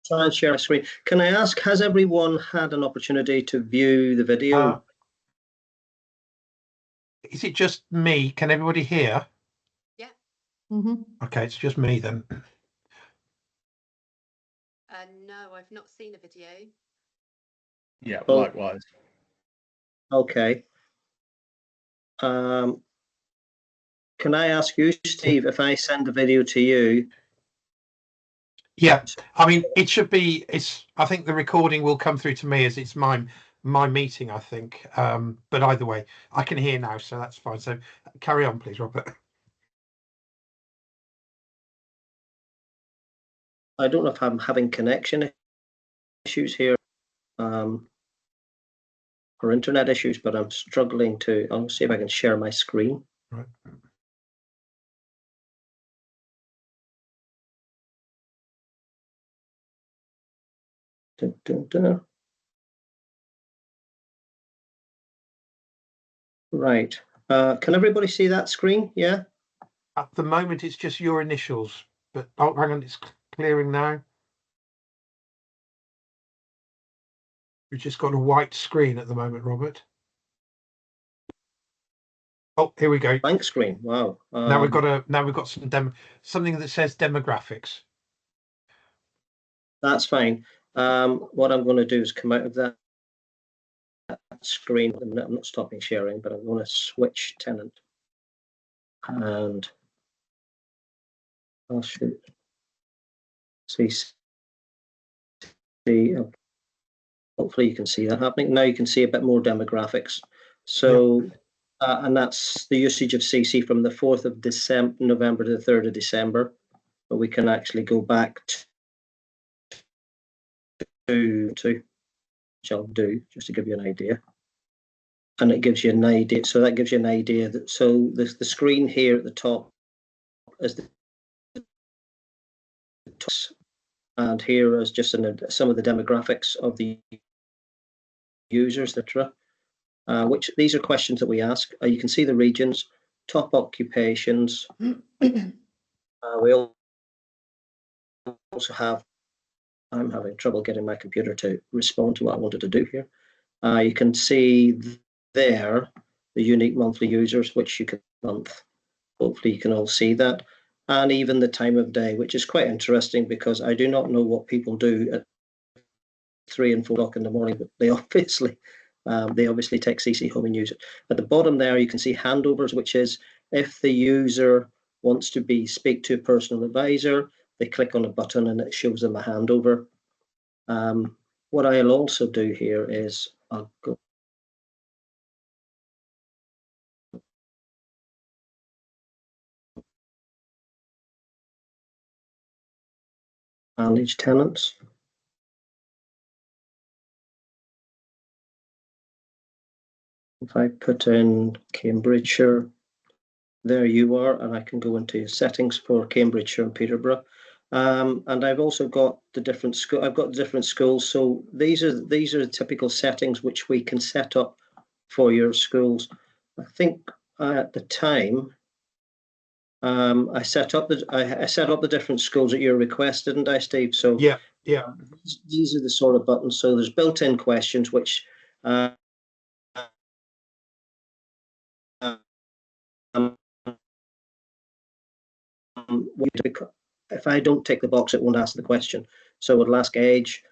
try and share my screen. Can I ask, has everyone had an opportunity to view the video? Is it just me? Can everybody hear? Yeah. Okay, it's just me then. No, I've not seen a video. Yeah, likewise. Okay. Can I ask you, Steve, if I send the video to you? Yeah, I mean, it should be. I think the recording will come through to me as it's my meeting, I think. But either way, I can hear now, so that's fine. So carry on, please, Robert. I don't know if I'm having connection issues here, or internet issues, but I'm struggling to. I'll see if I can share my screen. Right. Dun, dun, dun. Right. Can everybody see that screen? Yeah. At the moment, it's just your initials, but oh, hang on, it's clearing now. We've just got a white screen at the moment, Robert. Oh, here we go. Blank screen. Wow. Now we've got something that says demographics. That's fine. What I'm going to do is come out of that screen. I'm not stopping sharing, but I'm going to switch tenant, and I'll shoot. CiCi. Hopefully you can see that happening. Now you can see a bit more demographics. So, yeah. And that's the usage of CiCi from the 4th of November to the 3rd of December. But we can actually go back to which I'll do just to give you an idea. And it gives you an idea. So that gives you an idea that, so the screen here at the top is the and here is just some of the demographics of the users, etc. Which these are questions that we ask. You can see the regions, top occupations. We also have, I'm having trouble getting my computer to respond to what I wanted to do here. You can see there the unique monthly users, which you can month. Hopefully you can all see that. And even the time of day, which is quite interesting because I do not know what people do at 3 and 4 o'clock in the morning, but they obviously take CiCi home and use it. At the bottom there, you can see handovers, which is if the user wants to speak to a personal advisor, they click on a button and it shows them a handover. What I'll also do here is I'll go manage tenants. If I put in Cambridgeshire, there you are, and I can go into settings for Cambridgeshire and Peterborough. And I've also got the different school. I've got different schools. So these are the typical settings which we can set up for your schools. I think at the time I set up the different schools at your request, didn't I, Steve? So yeah. These are the sort of buttons. So there's built-in questions which. If I don't tick the box, it won't ask the question. So it'll ask age,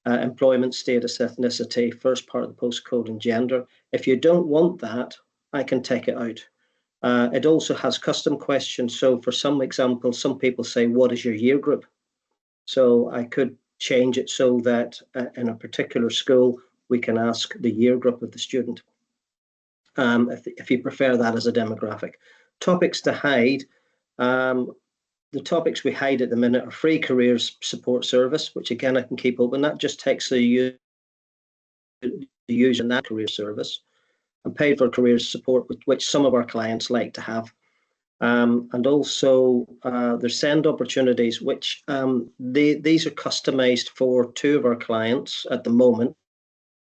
employment status, ethnicity, first part of the postcode, and gender. If you don't want that, I can take it out. It also has custom questions. So for some examples, some people say, what is your year group? So I could change it so that in a particular school, we can ask the year group of the student. If you prefer that as a demographic. Topics to hide. The topics we hide at the minute are free careers support service, which again I can keep open. That just takes the user in that career service, and paid for careers support, which some of our clients like to have. And also there's send opportunities, which these are customized for 2 of our clients at the moment,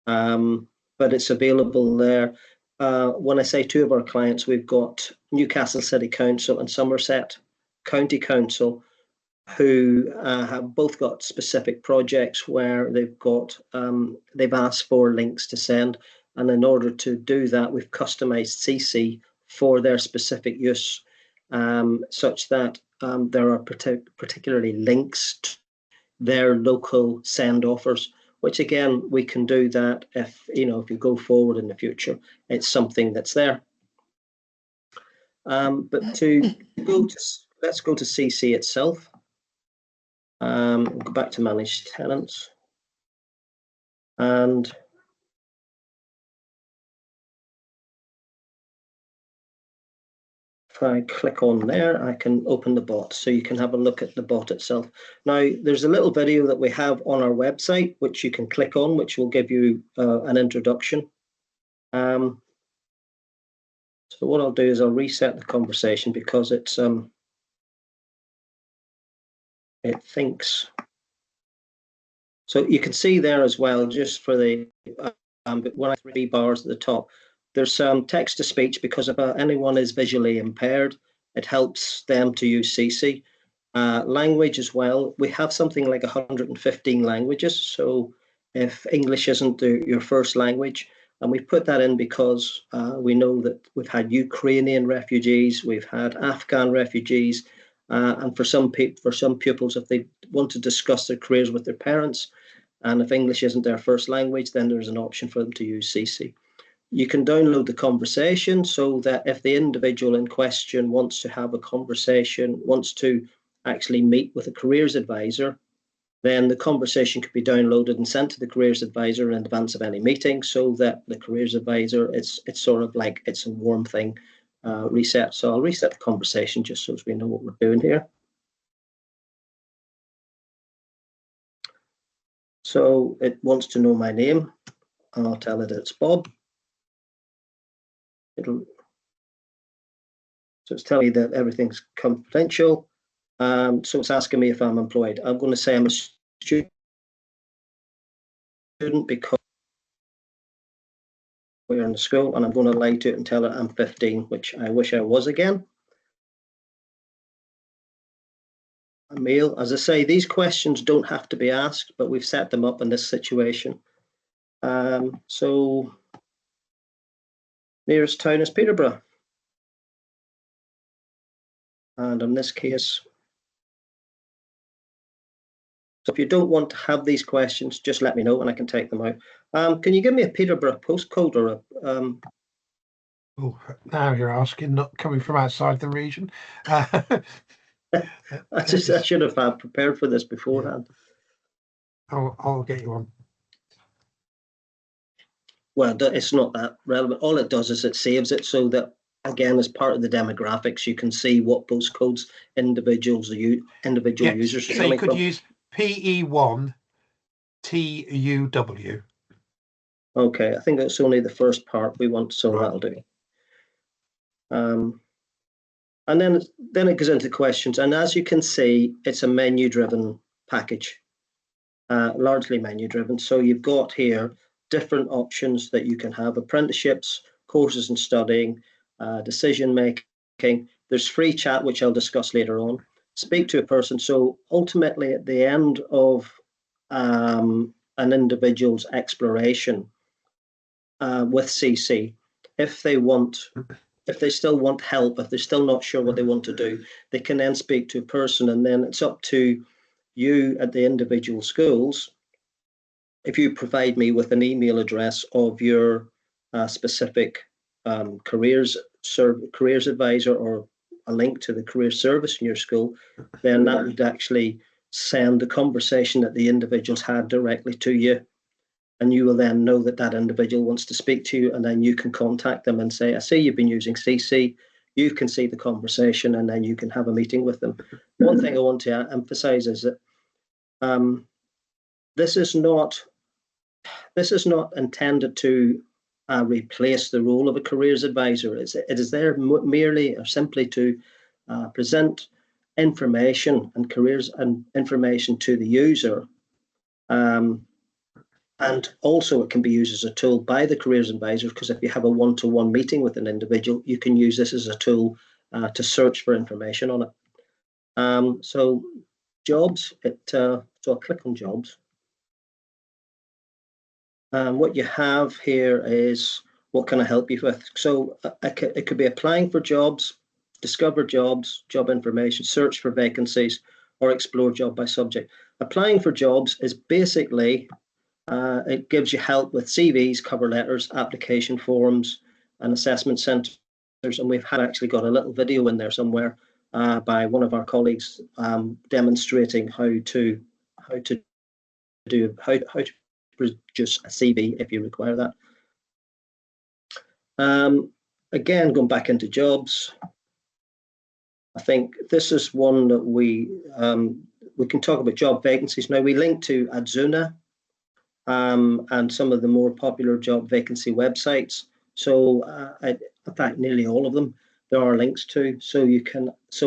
but it's available there. When I say 2 of our clients, we've got Newcastle City Council and Somerset County Council, who have both got specific projects where they've asked for links to send, and in order to do that, we've customized CiCi for their specific use, such that there are particularly links to their local send offers. Which again, we can do that if you go forward in the future, it's something that's there. But let's go to CiCi itself. We'll go back to manage tenants, and if I click on there, I can open the bot, so you can have a look at the bot itself. Now, there's a little video that we have on our website, which you can click on, which will give you an introduction. So what I'll do is I'll reset the conversation because it thinks. So you can see there as well, just for the one of the 3 bars at the top, there's some text to speech because if anyone is visually impaired, it helps them to use CiCi. Language as well, we have something like 115 languages. So if English isn't your first language, and we've put that in because we know that we've had Ukrainian refugees, we've had Afghan refugees, and for some pupils, if they want to discuss their careers with their parents, and if English isn't their first language, then there's an option for them to use CiCi. You can download the conversation so that if the individual in question wants to have a conversation, wants to actually meet with a careers advisor, then the conversation could be downloaded and sent to the careers advisor in advance of any meeting, so that the careers advisor, it's sort of like it's a warm thing, reset. So I'll reset the conversation just so as we know what we're doing here. So it wants to know my name, and I'll tell it it's Bob. So it's telling me that everything's confidential. So it's asking me if I'm employed. I'm going to say I'm a student because we're in the school, and I'm going to lie to it and tell it I'm 15, which I wish I was again. A male. As I say, these questions don't have to be asked, but we've set them up in this situation. So nearest town is Peterborough. And in this case, so if you don't want to have these questions, just let me know and I can take them out. Can you give me a Peterborough postcode or a? Oh, now you're asking, not coming from outside the region. I should have had prepared for this beforehand. I'll get you one. Well, it's not that relevant. All it does is it saves it so that, again, as part of the demographics, you can see what postcodes individual users are so coming you could from. use PE1 TUW. Okay, I think that's only the first part we want, so that'll do. And then it goes into questions, and as you can see, it's a menu-driven package, largely menu-driven. So you've got here different options that you can have: apprenticeships, courses and studying, decision making. There's free chat, which I'll discuss later on. Speak to a person. So ultimately, at the end of an individual's exploration with CiCi, if they still want help, if they're still not sure what they want to do, they can then speak to a person, and then it's up to you at the individual schools. If you provide me with an email address of your specific careers advisor or a link to the career service in your school, then that would actually send the conversation that the individuals had directly to you. And you will then know that that individual wants to speak to you, and then you can contact them and say, I see you've been using CiCi. You can see the conversation, and then you can have a meeting with them. One thing I want to emphasize is that this is not intended to replace the role of a careers advisor. It is there merely or simply to present information and careers and information to the user. And also it can be used as a tool by the careers advisor, because if you have a one-to-one meeting with an individual, you can use this as a tool to search for information on it. So jobs. So I'll click on jobs. And what you have here is what can I help you with? So it could be applying for jobs, discover jobs, job information, search for vacancies, or explore job by subject. Applying for jobs is basically, it gives you help with CVs, cover letters, application forms, and assessment centres. And we've actually got a little video in there somewhere by one of our colleagues demonstrating how to produce a CV if you require that. Again, going back into jobs, I think this is one that we can talk about job vacancies. Now, we link to Adzuna and some of the more popular job vacancy websites. So in fact, nearly all of them, there are links to. So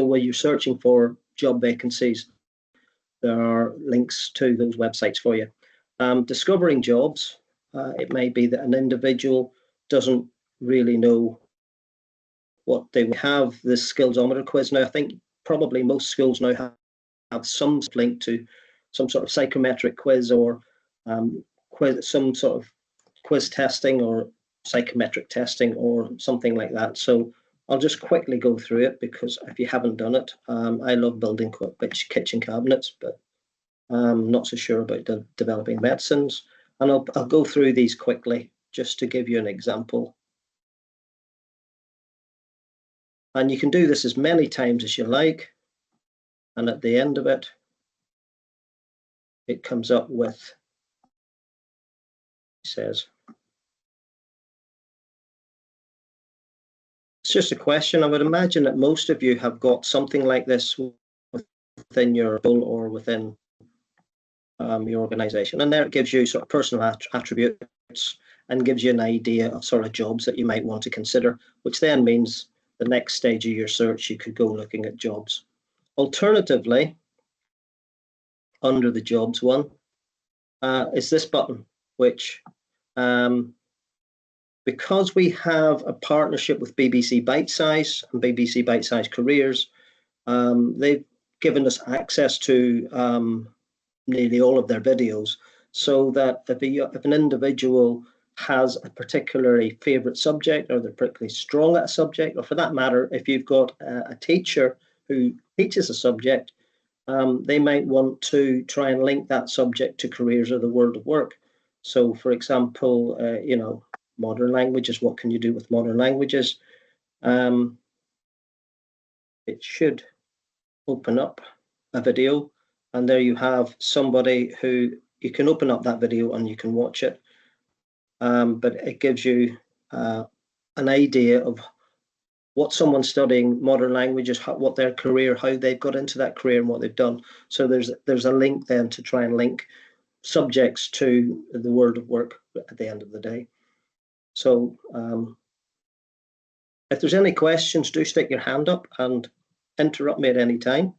when you're searching for job vacancies, there are links to those websites for you. Discovering jobs, it may be that an individual doesn't really know what they have. The skillsometer quiz. Now, I think probably most schools now have some link to some sort of psychometric quiz or some sort of quiz testing or psychometric testing or something like that. So I'll just quickly go through it because if you haven't done it, I love building kitchen cabinets, but I'm not so sure about developing medicines. And I'll go through these quickly just to give you an example. And you can do this as many times as you like. And at the end of it, it comes up with, it says, it's just a question. I would imagine that most of you have got something like this within your role or within your organization. And there it gives you sort of personal attributes and gives you an idea of sort of jobs that you might want to consider, which then means the next stage of your search, you could go looking at jobs. Alternatively, under the jobs one, is this button, which because we have a partnership with BBC Bitesize and BBC Bitesize Careers, they've given us access to nearly all of their videos, so that if an individual has a particularly favourite subject or they're particularly strong at a subject, or for that matter, if you've got a teacher who teaches a subject, they might want to try and link that subject to careers or the world of work. So, for example, modern languages, what can you do with modern languages? It should open up a video, and there you have somebody who you can open up that video and you can watch it. But it gives you an idea of what someone studying modern languages, what their career, how they've got into that career and what they've done. So there's a link then to try and link subjects to the world of work at the end of the day. So if there's any questions, do stick your hand up and interrupt me at any time.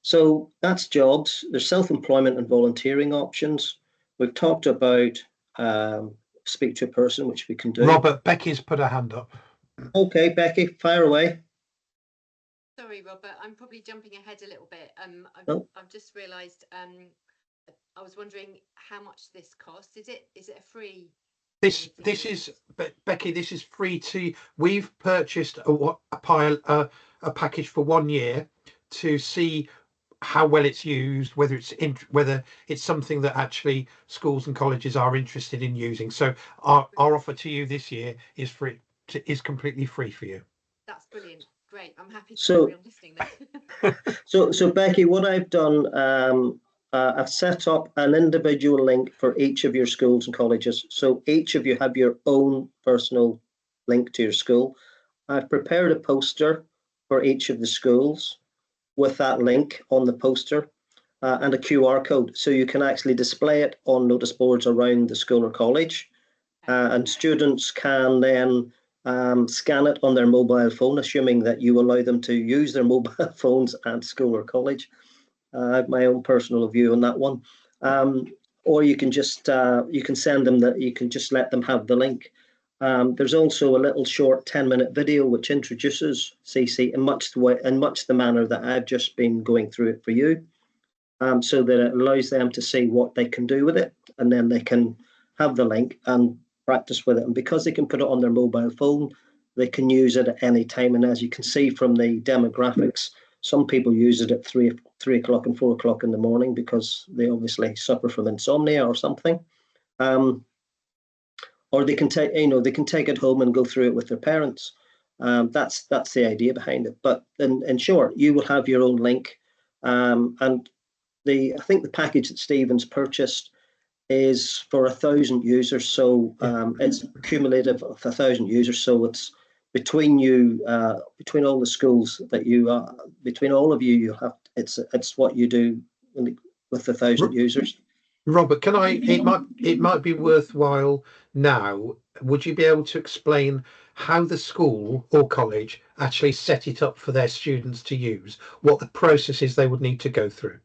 So that's jobs. There's self-employment and volunteering options. We've talked about speak to a person, which we can do. Robert, Becky's put her hand up. Okay, Becky, fire away. Sorry, Robert, I'm probably jumping ahead a little bit. I've just realised. I was wondering how much this costs. Is it a free? This is Becky. This is free to. We've purchased a package for 1 year to see how well it's used, whether it's something that actually schools and colleges are interested in using. So our offer to you this year is free. Is completely free for you. That's brilliant. Great. I'm happy to carry on listening then. So Becky, what I've done, I've set up an individual link for each of your schools and colleges. So each of you have your own personal link to your school. I've prepared a poster for each of the schools with that link on the poster and a QR code. So you can actually display it on notice boards around the school or college. And students can then scan it on their mobile phone, assuming that you allow them to use their mobile phones at school or college. I have my own personal view on that one. Or you can just you can send them that, you can just let them have the link. There's also a little short 10-minute video which introduces CiCi in much the manner that I've just been going through it for you, so that it allows them to see what they can do with it, and then they can have the link and practice with it. And because they can put it on their mobile phone, they can use it at any time. And as you can see from the demographics, some people use it at 3 o'clock and 4 o'clock in the morning because they obviously suffer from insomnia or something. Or they can take it home and go through it with their parents. That's the idea behind it. But in short, you will have your own link, and I think the package that Stephen's purchased is for 1,000 users. So it's cumulative of 1,000 users. So it's between you, between all the schools that you, between all of you, you have. It's what you do with 1,000 users. Robert, it might be worthwhile now. Would you be able to explain how the school or college actually set it up for their students to use? What the processes they would need to go through?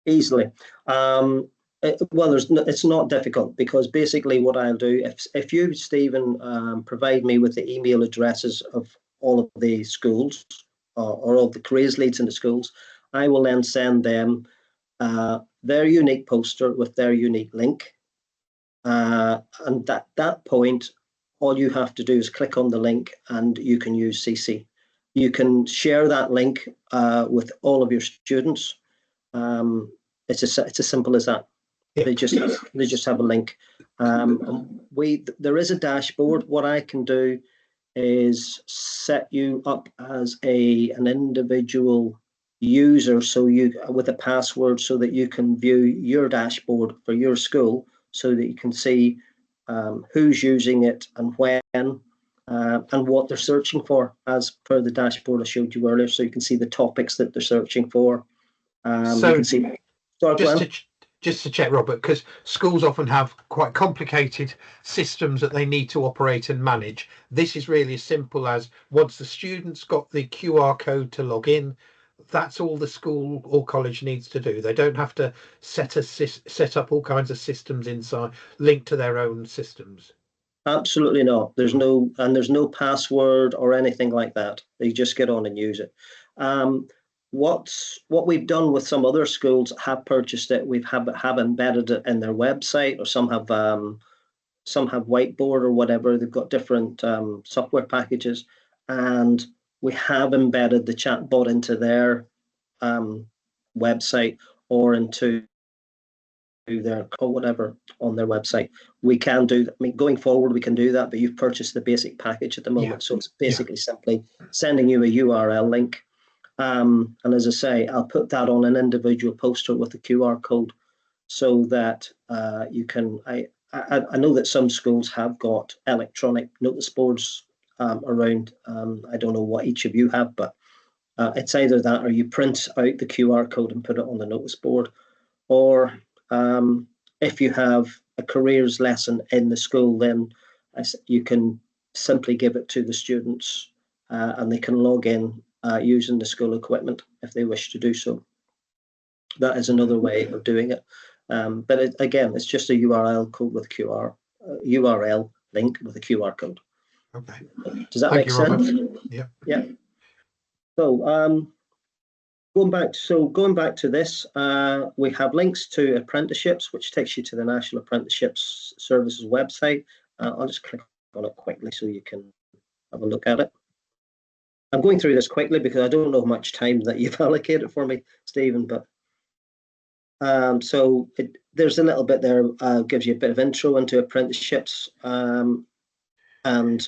Easily. Well, it's not difficult, because basically what I'll do, if you, Stephen, provide me with the email addresses of all of the schools or all the careers leads in the schools, I will then send them their unique poster with their unique link. And at that point, all you have to do is click on the link and you can use CiCi. You can share that link with all of your students. It's as simple as that. Yeah. They just have a link. There is a dashboard. What I can do is set you up as an individual user, so you with a password, so that you can view your dashboard for your school, so that you can see who's using it and when, and what they're searching for, as per the dashboard I showed you earlier. So you can see the topics that they're searching for. So you can see. Just to check, Robert, because schools often have quite complicated systems that they need to operate and manage. This is really as simple as, once the student's got the QR code to log in, that's all the school or college needs to do. They don't have to set up all kinds of systems inside, linked to their own systems. Absolutely not. There's no password or anything like that. They just get on and use it. What we've done with some other schools have purchased it. We have embedded it in their website, or some have Whiteboard or whatever. They've got different software packages, and we have embedded the chat bot into their website, or into their or whatever on their website. We can do that. I mean, going forward, we can do that, but you've purchased the basic package at the moment. Yeah. So it's basically simply sending you a URL link. And as I say, I'll put that on an individual poster with the QR code, so that you can. I know that some schools have got electronic notice boards around. I don't know what each of you have, but it's either that, or you print out the QR code and put it on the notice board, or if you have a careers lesson in the school, then you can simply give it to the students, and they can log in using the school equipment if they wish to do so. That is another way of doing it. But again, it's just a URL code with URL link with a QR code. Okay. Does that make sense? Yeah. Yeah. So going back to this, we have links to apprenticeships, which takes you to the National Apprenticeships Services website. I'll just click on it quickly so you can have a look at it. I'm going through this quickly because I don't know how much time that you've allocated for me, Stephen, but so there's a little bit there, gives you a bit of intro into apprenticeships, and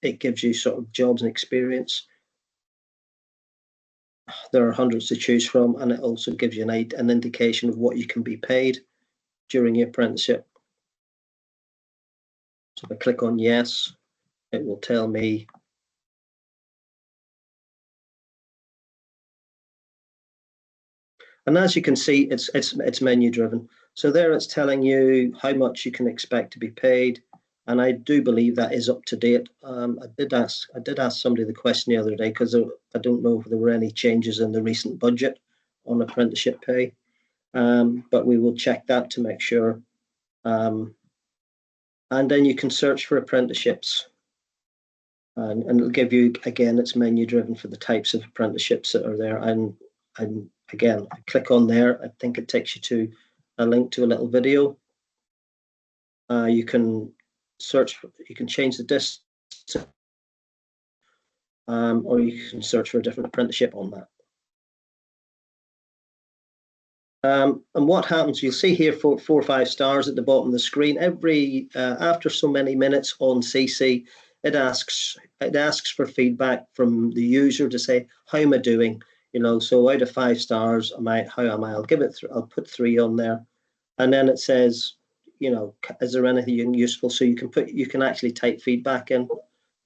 it gives you sort of jobs and experience. There are hundreds to choose from, and it also gives you an indication of what you can be paid during your apprenticeship. So if I click on yes, it will tell me And as you can see, it's menu driven. So there it's telling you how much you can expect to be paid, and I do believe that is up to date. I did ask somebody the question the other day, because I don't know if there were any changes in the recent budget on apprenticeship pay, but we will check that to make sure. And And then you can search for apprenticeships. And it'll give you, again, it's menu driven for the types of apprenticeships that are there. And again, I click on there, I think it takes you to a link to a little video. You can search, you can change the distance, or you can search for a different apprenticeship on that. And what happens, you'll see here 4 or 5 stars at the bottom of the screen. Every after so many minutes on CiCi, it asks for feedback from the user to say, how am I doing? You know, so out of 5 stars, how am I? I'll give it, I'll put 3 on there, and then it says, you know, is there anything useful? So you can actually type feedback in.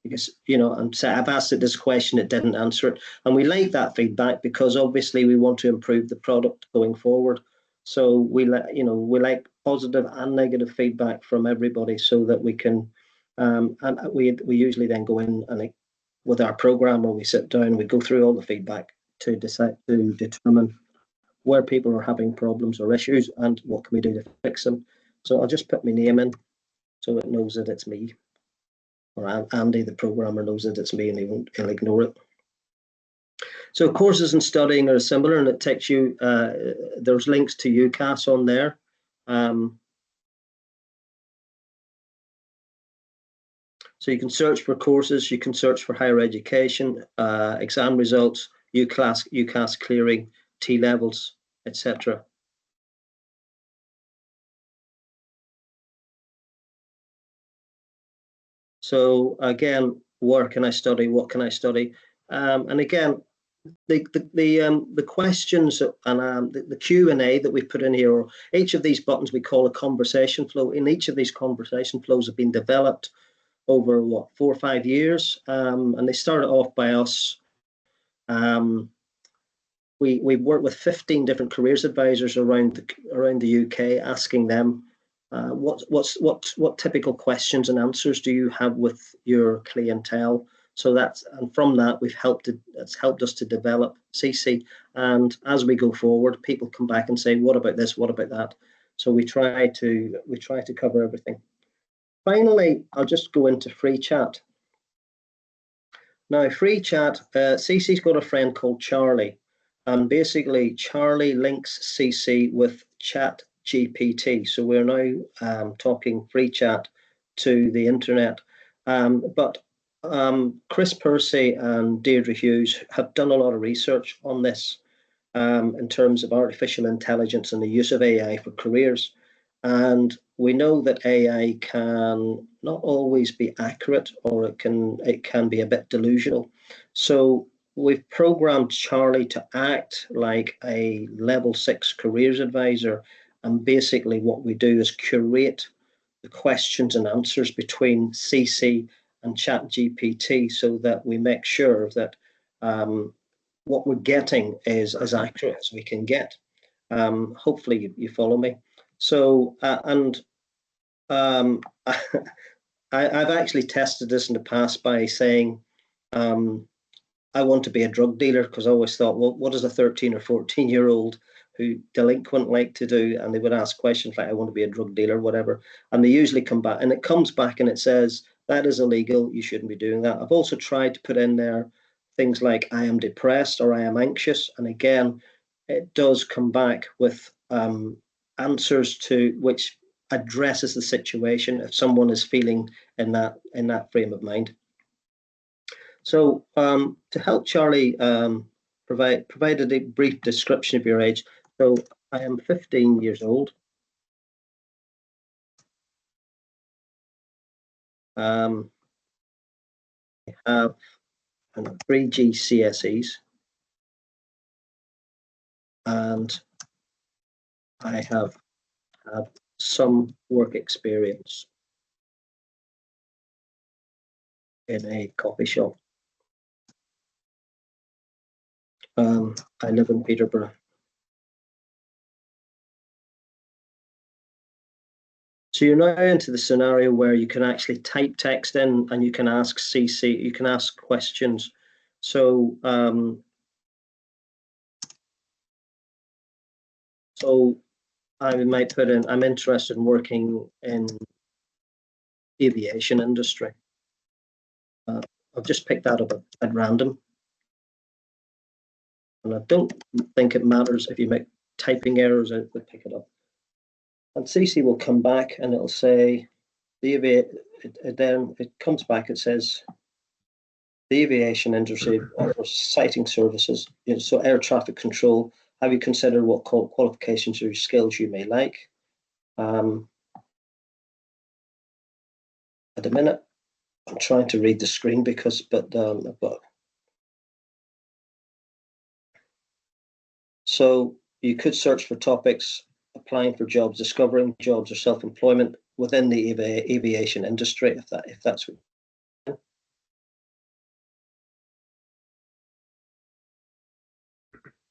Because, you know, and say I've asked it this question, it didn't answer it, and we like that feedback because obviously we want to improve the product going forward. So we like positive and negative feedback from everybody so that we can, and we usually then go in and with our programmer we sit down, we go through all the feedback to determine where people are having problems or issues and what can we do to fix them. So I'll just put my name in so it knows that it's me. Or Andy, the programmer, knows that it's me and he'll ignore it. So courses and studying are similar, and it takes you, there's links to UCAS on there. So you can search for courses, you can search for higher education, exam results, UCAS clearing, T-levels, etc. So again, where can I study? What can I study? And again, the questions and the Q&A that we put in here, or each of these buttons we call a conversation flow. In each of these conversation flows have been developed over 4 or 5 years, and they started off by us. We worked with 15 different careers advisors around the UK, asking them what typical questions and answers do you have with your clientele. So from that it's helped us to develop CiCi. And as we go forward, people come back and say, what about this? What about that? So we try to cover everything. Finally, I'll just go into free chat. Now, free chat, CiCi's got a friend called Charlie. And basically, Charlie links CiCi with Chat GPT. So we're now talking free chat to the internet. But Chris Percy and Deirdre Hughes have done a lot of research on this in terms of artificial intelligence and the use of AI for careers. And we know that AI can not always be accurate, or it can be a bit delusional. So we've programmed Charlie to act like a level 6 careers advisor. And basically what we do is curate the questions and answers between CiCi and ChatGPT so that we make sure that what we're getting is as accurate as we can get. Hopefully you follow me. So, I've actually tested this in the past by saying, I want to be a drug dealer, because I always thought, well, what does a 13 or 14-year-old who delinquent like to do? And they would ask questions like, I want to be a drug dealer, whatever. And they usually come back, and it comes back and it says, that is illegal. You shouldn't be doing that. I've also tried to put in there things like, I am depressed or I am anxious. And again, it does come back with answers to which addresses the situation if someone is feeling in that frame of mind. So to help Charlie provide a brief description of your age. So I am 15 years old. I have 3 GCSEs, and I have had some work experience in a coffee shop. I live in Peterborough. So you're now into the scenario where you can actually type text in and you can ask CiCi, you can ask questions. So I might put in, I'm interested in working in aviation industry. I've just picked that up at random. And I don't think it matters if you make typing errors, it will pick it up. And CiCi will come back and it'll say, then it comes back, it says, the aviation industry offers sighting services, so air traffic control. Have you considered what qualifications or skills you may like? At the minute, I'm trying to read the screen I've got. So you could search for topics, applying for jobs, discovering jobs, or self-employment within the aviation industry, if that's what.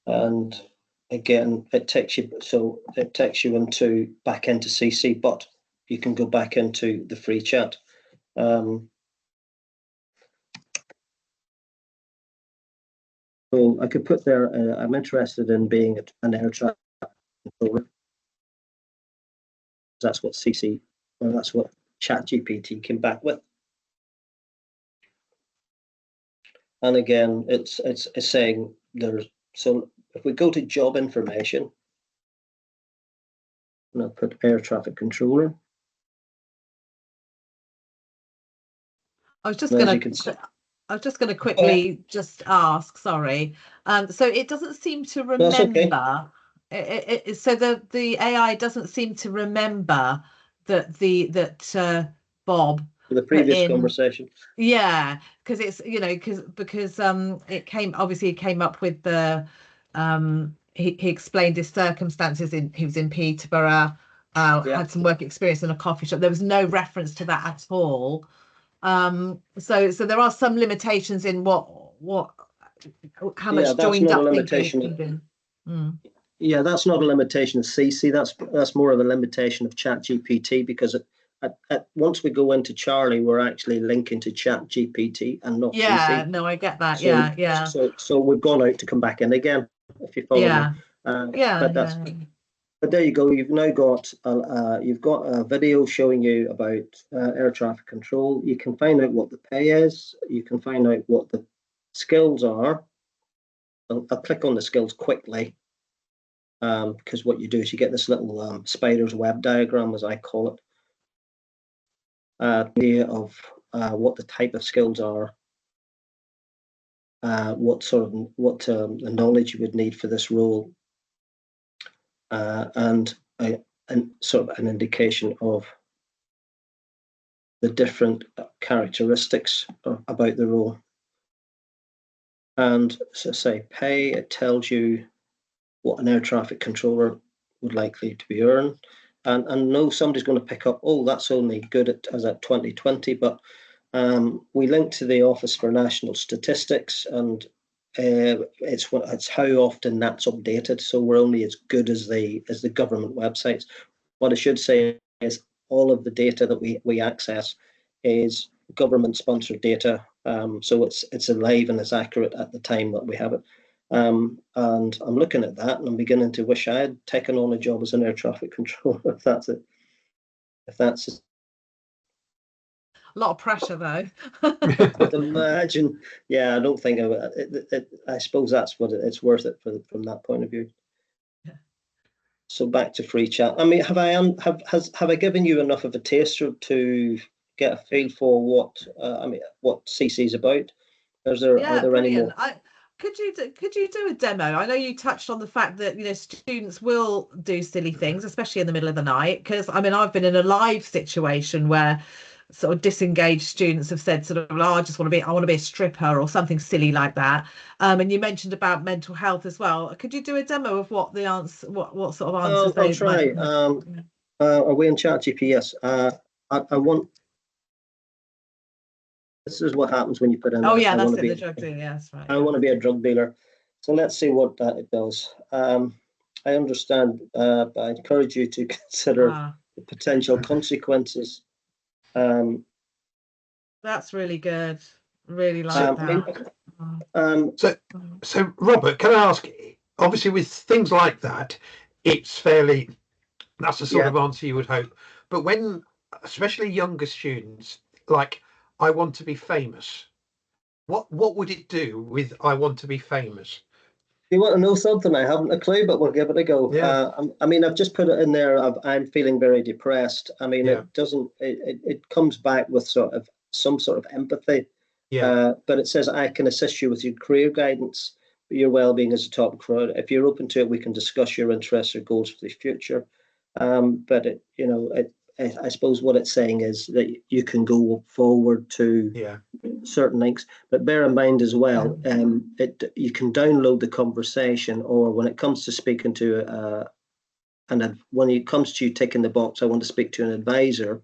And again, it takes you back into CiCi, but you can go back into the free chat. So I could put there, I'm interested in being an air traffic controller. That's what CiCi, or that's what ChatGPT came back with. And again, it's saying so if we go to job information, and I'll put air traffic controller. I was just going to quickly just ask, sorry. So it doesn't seem to remember. Okay. So the AI doesn't seem to remember that Bob. The previous conversation. Yeah, because it's because it came up with the he explained his circumstances. He was in Peterborough, had some work experience in a coffee shop. There was no reference to that at all. So there are some limitations in how much joined up thinking. Yeah, that's not a limitation of CiCi. That's more of a limitation of ChatGPT, because once we go into Charlie, we're actually linking to ChatGPT and not CiCi. Yeah, no, I get that. Yeah. So we've gone out to come back in again, if you follow me. But there you go. You've now got a video showing you about air traffic control. You can find out what the pay is. You can find out what the skills are. I'll click on the skills quickly, because what you do is you get this little spider's web diagram, as I call it, idea of what the type of skills are, what the knowledge you would need for this role, and sort of an indication of the different characteristics about the role. And so say pay, it tells you what an air traffic controller would likely to be earned. And no, somebody's going to pick up, oh, that's only good as at 2020, but we link to the Office for National Statistics, and it's how often that's updated. So we're only as good as the government websites. What I should say is all of the data that we access is government-sponsored data, so it's alive and it's accurate at the time that we have it. And I'm looking at that and I'm beginning to wish I had taken on a job as an air traffic controller, if that's it. A lot of pressure, though. I'd imagine. Yeah, I don't think I suppose that's what it's worth it from that point of view. Yeah. So back to free chat. I mean, have I given you enough of a taster to get a feel for what CiCi is about? Are there any more? Could you do a demo? I know you touched on the fact that students will do silly things, especially in the middle of the night. Because I mean, I've been in a live situation where sort of disengaged students have said sort of, oh, I want to be a stripper or something silly like that. And you mentioned about mental health as well. Could you do a demo of what the answer, what sort of answers? I'll try. Are we in ChatGPT? Yes. I want. This is what happens when you put in. Oh yeah, that's it. The drug dealer. Yeah, that's right. I want to be a drug dealer. So let's see what it does. I understand, but I encourage you to consider the potential consequences. That's really good. Really like that. So Robert, can I ask? Obviously, with things like that, it's fairly. That's the sort of answer you would hope. But when especially younger students, like, I want to be famous. What would it do with I want to be famous? You want to know something? I haven't a clue, but we'll give it a go. Yeah. I mean, I've just put it in there. I'm feeling very depressed. I mean, Yeah. it doesn't. It comes back with sort of some sort of empathy. Yeah. But it says I can assist you with your career guidance, your well-being as a top crowd. If you're open to it, we can discuss your interests or goals for the future. But I suppose what it's saying is that you can go forward to Yeah. certain links, but bear in mind as well, you can download the conversation, or when it comes to speaking to and when it comes to you ticking the box, I want to speak to an advisor.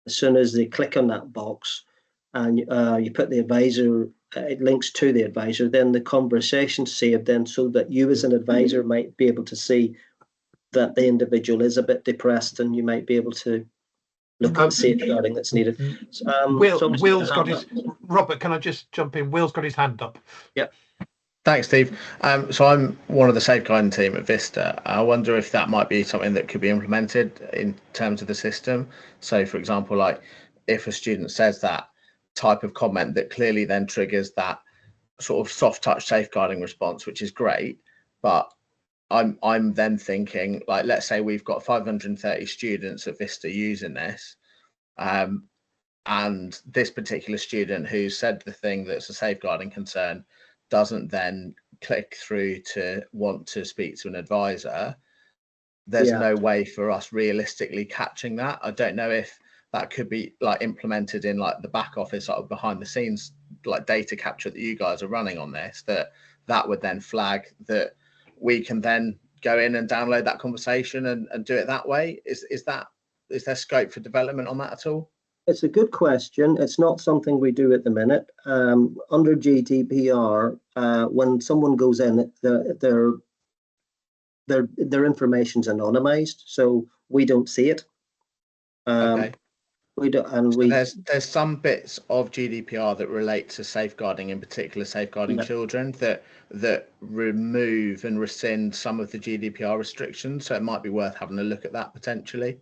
As soon as they click on that box, and you put the advisor, it links to the advisor. Then the conversation's saved, then so that you as an advisor might be able to see that the individual is a bit depressed, and you might be able to look at the safeguarding that's needed. Will's got his Robert. Can I just jump in? Will's got his hand up. Yeah. Thanks, Steve. So I'm one of the safeguarding team at Vista. I wonder if that might be something that could be implemented in terms of the system. So, for example, like if a student says that type of comment, that clearly then triggers that sort of soft touch safeguarding response, which is great. But I'm then thinking, like, let's say we've got 530 students at Vista using this. And this particular student who said the thing that's a safeguarding concern doesn't then click through to want to speak to an advisor. There's no way for us realistically catching that. I don't know if that could be like implemented in like the back office, sort of behind the scenes, like data capture that you guys are running on this, that would then flag that we can then go in and download that conversation and do it that way. Is there scope for development on that at all? It's a good question. It's not something we do at the minute. Under GDPR, when someone goes in, their information's anonymized, so we don't see it. Okay. We don't, and so there's some bits of GDPR that relate to safeguarding, in particular safeguarding children, that remove and rescind some of the GDPR restrictions. So it might be worth having a look at that potentially.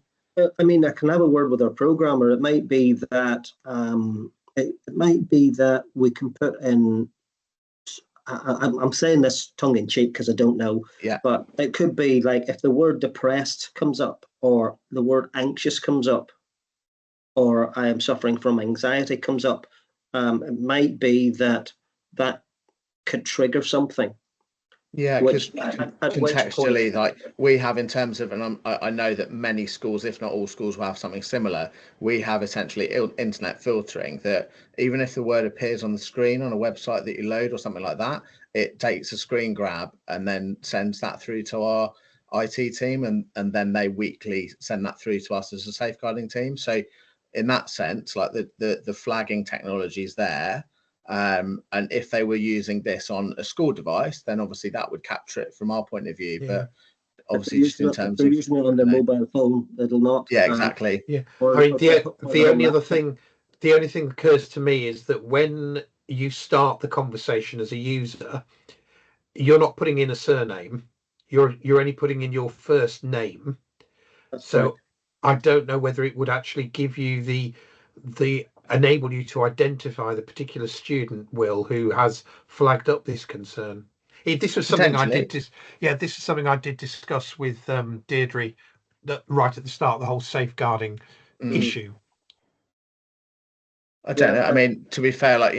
I mean, I can have a word with our programmer. It might be that we can put in. I'm saying this tongue in cheek because I don't know. Yeah. But it could be like if the word depressed comes up, or the word anxious comes up, or I am suffering from anxiety comes up. It might be that could trigger something. Yeah, because contextually, like we have in terms of, and I know that many schools, if not all schools, will have something similar. We have essentially internet filtering that even if the word appears on the screen on a website that you load or something like that, it takes a screen grab and then sends that through to our IT team, and then they weekly send that through to us as a safeguarding team. So in that sense, like the flagging technology is there. And if they were using this on a school device, then obviously that would capture it from our point of view. But obviously, just in terms of using it on their mobile phone, it'll not. Yeah, exactly. I mean, the only thing that occurs to me is that when you start the conversation as a user, you're not putting in a surname. You're only putting in your first name. So I don't know whether it would actually give you the enable you to identify the particular student, Will, who has flagged up this concern. This was something I did. This is something I did discuss with Deirdre right at the start. The whole safeguarding issue. I don't know. I mean, to be fair, like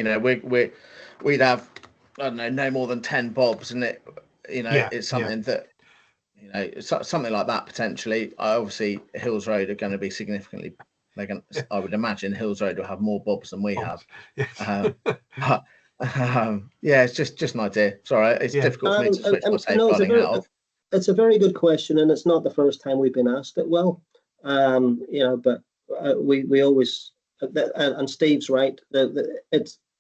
we'd have I don't know no more than 10 bobs, and it's something that something like that potentially. Obviously, Hills Road are going to be significantly. I would imagine Hills Road will have more bobs than we have. But it's just an idea. Sorry, it's difficult for me to switch my safeguarding out of. It's a very good question, and it's not the first time we've been asked it. Well, but we always and Steve's right.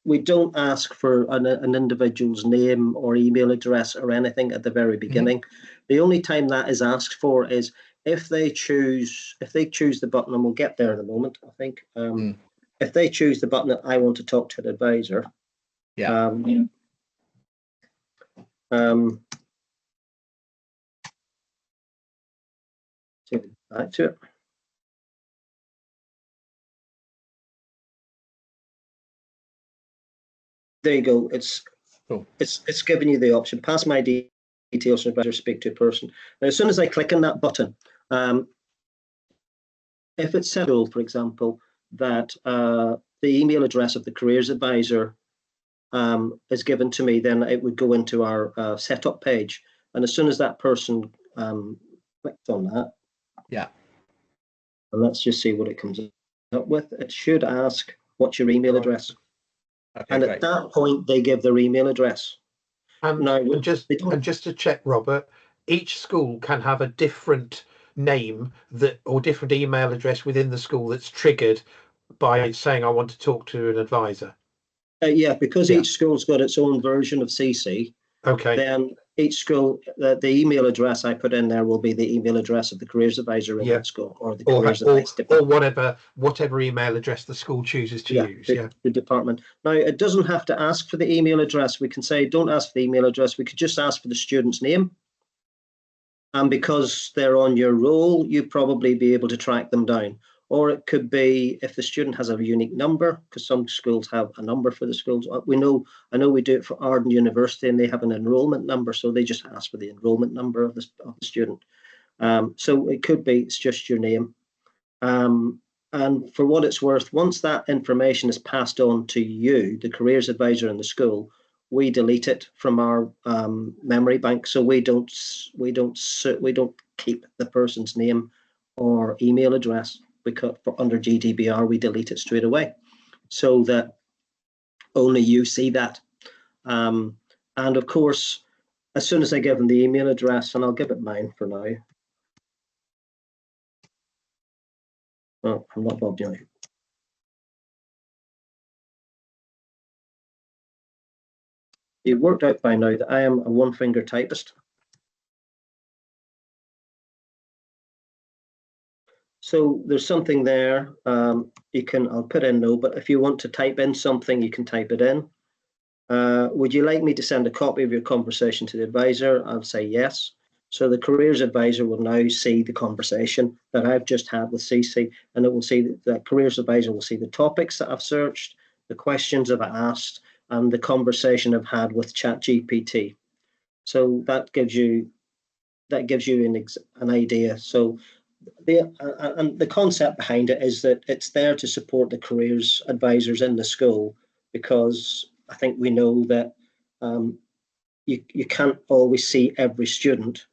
We don't ask for an individual's name or email address or anything at the very beginning. The only time that is asked for is if they choose the button, and we'll get there in a moment, I think. If they choose the button that I want to talk to an advisor. Back to it. there you go. It's Cool. It's giving you the option. Pass my details and better speak to a person. Now, as soon as I click on that button, if it's set, for example, that the email address of the careers advisor is given to me, then it would go into our setup page. And as soon as that person clicked on that, yeah, and let's just see what it comes up with. It should ask, what's your email address? Okay, and great. at that point, they give their email address. And just to check, Robert, each school can have a different name or different email address within the school that's triggered by saying I want to talk to an advisor. Yeah, because each school's got its own version of CiCi. Okay. Then each school, the email address I put in there will be the email address of the careers advisor in that school, or the careers advice department, or whatever email address the school chooses to use. The department. Now, it doesn't have to ask for the email address. We can say, don't ask for the email address. We could just ask for the student's name. And because they're on your roll, you probably be able to track them down. Or it could be if the student has a unique number, because some schools have a number for the schools. I know we do it for Arden University, and they have an enrollment number, so they just ask for the enrollment number of the student. So it could be it's just your name. And for what it's worth, once that information is passed on to you, the careers advisor in the school, we delete it from our memory bank. So we don't keep the person's name or email address, because under GDPR we delete it straight away, so that only you see that. And of course, as soon as I give them the email address, and I'll give it mine for now. Oh, I'm not logged in. It worked out by now that I am a one-finger typist. So there's something there. I'll put in no, but if you want to type in something, you can type it in. Would you like me to send a copy of your conversation to the advisor? I'll say yes. So the careers advisor will now see the conversation that I've just had with CiCi, and it will see that the careers advisor will see the topics that I've searched, the questions that I asked, and the conversation I've had with ChatGPT. So that gives you an idea. So the concept behind it is that it's there to support the careers advisors in the school, because I think we know that you can't always see every student,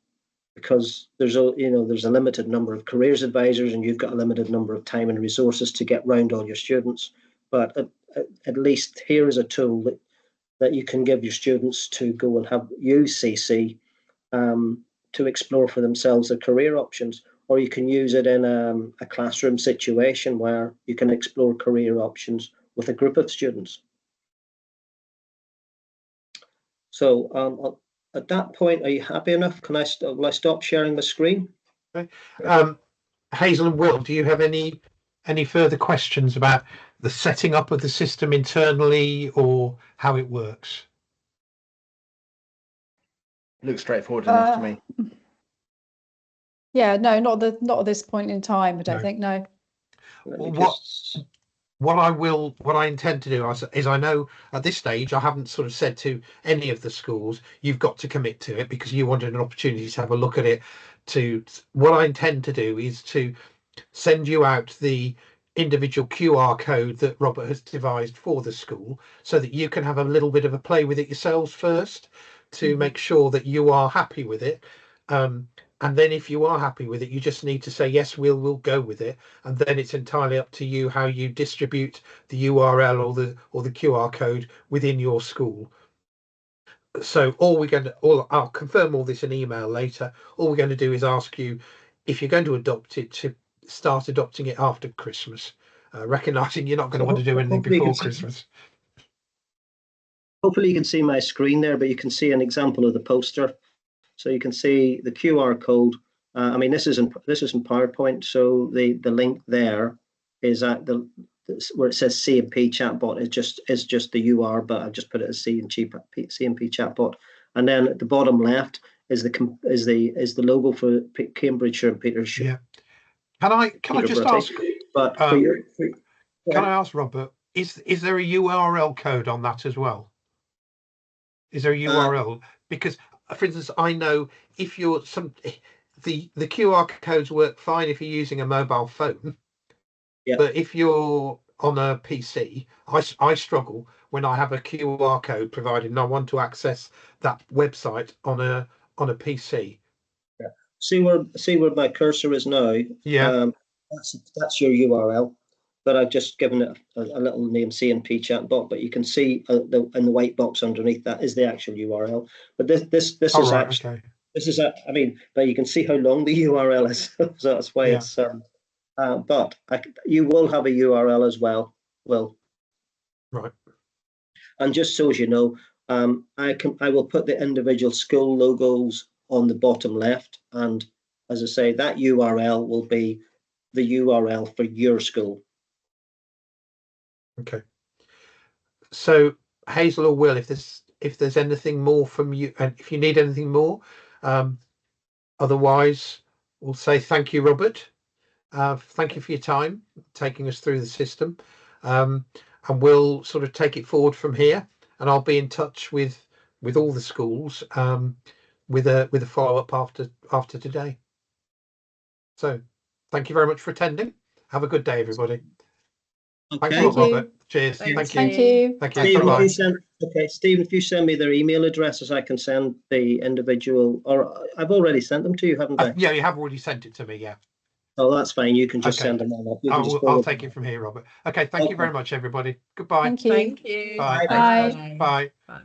because there's a limited number of careers advisors, and you've got a limited number of time and resources to get round all your students. But at least here is a tool that you can give your students to go and use CiCi to explore for themselves their career options. Or you can use it in a classroom situation where you can explore career options with a group of students. So at that point, are you happy enough? Will I stop sharing the screen? Okay. Hazel and Will, do you have any further questions about the setting up of the system internally or how it works? Looks straightforward enough to me. Yeah, no, not at this point in time. I don't think. No. What I intend to do is, I know at this stage I haven't sort of said to any of the schools, you've got to commit to it, because you wanted an opportunity to have a look at it. What I intend to do is to send you out the individual QR code that Robert has devised for the school, so that you can have a little bit of a play with it yourselves first to make sure that you are happy with it. And then if you are happy with it, you just need to say, yes, we'll go with it. And then it's entirely up to you how you distribute the URL or the QR code within your school. So I'll confirm all this in email later. All we're going to do is ask you, if you're going to adopt it, to start adopting it after Christmas, recognizing you're not going to want to do anything before Christmas. Hopefully you can see my screen there, but you can see an example of the poster. So you can see the QR code. I mean, this isn't PowerPoint, so the link there is at where it says C&P chatbot is just the UR, but I've just put it as C&P chatbot. And then at the bottom left is the logo for Cambridgeshire and Petershire. Yeah. Can I just ask? But can I ask, Robert? Is there a URL code on that as well? Is there a URL? Because, for instance, I know if you're the QR codes work fine if you're using a mobile phone. Yeah. But if you're on a PC, I struggle when I have a QR code provided and I want to access that website on a PC. Yeah. See where my cursor is now? Yeah. That's your URL, but I've just given it a little name, CNP chatbot. But you can see in the white box underneath that is the actual URL. But this Oh, is right, actually okay. this is I mean, but you can see how long the URL is, so that's why Yeah. it's. But you will have a URL as well. Will. Right. And just so as you know, I will put the individual school logos on the bottom left, and as I say, that URL will be the URL for your school. Okay. So Hazel or Will, if there's anything more from you, and if you need anything more, otherwise we'll say thank you, Robert. Thank you for your time taking us through the system, and we'll sort of take it forward from here. And I'll be in touch with all the schools with a follow up after today. So, thank you very much for attending. Have a good day, everybody. Thanks a lot, Robert. Cheers. Thank you. Thank you. Thank you. Stephen, Bye-bye. Stephen, if you send me their email addresses, I can send the individual, or I've already sent them to you, haven't I? Yeah, you have already sent it to me. Yeah. Oh, that's fine. You can just Okay. send them on. I'll take it from here, Robert. Okay. Thank you very much, everybody. Goodbye. Thank you. Thank you. Bye. Bye. Bye. Bye.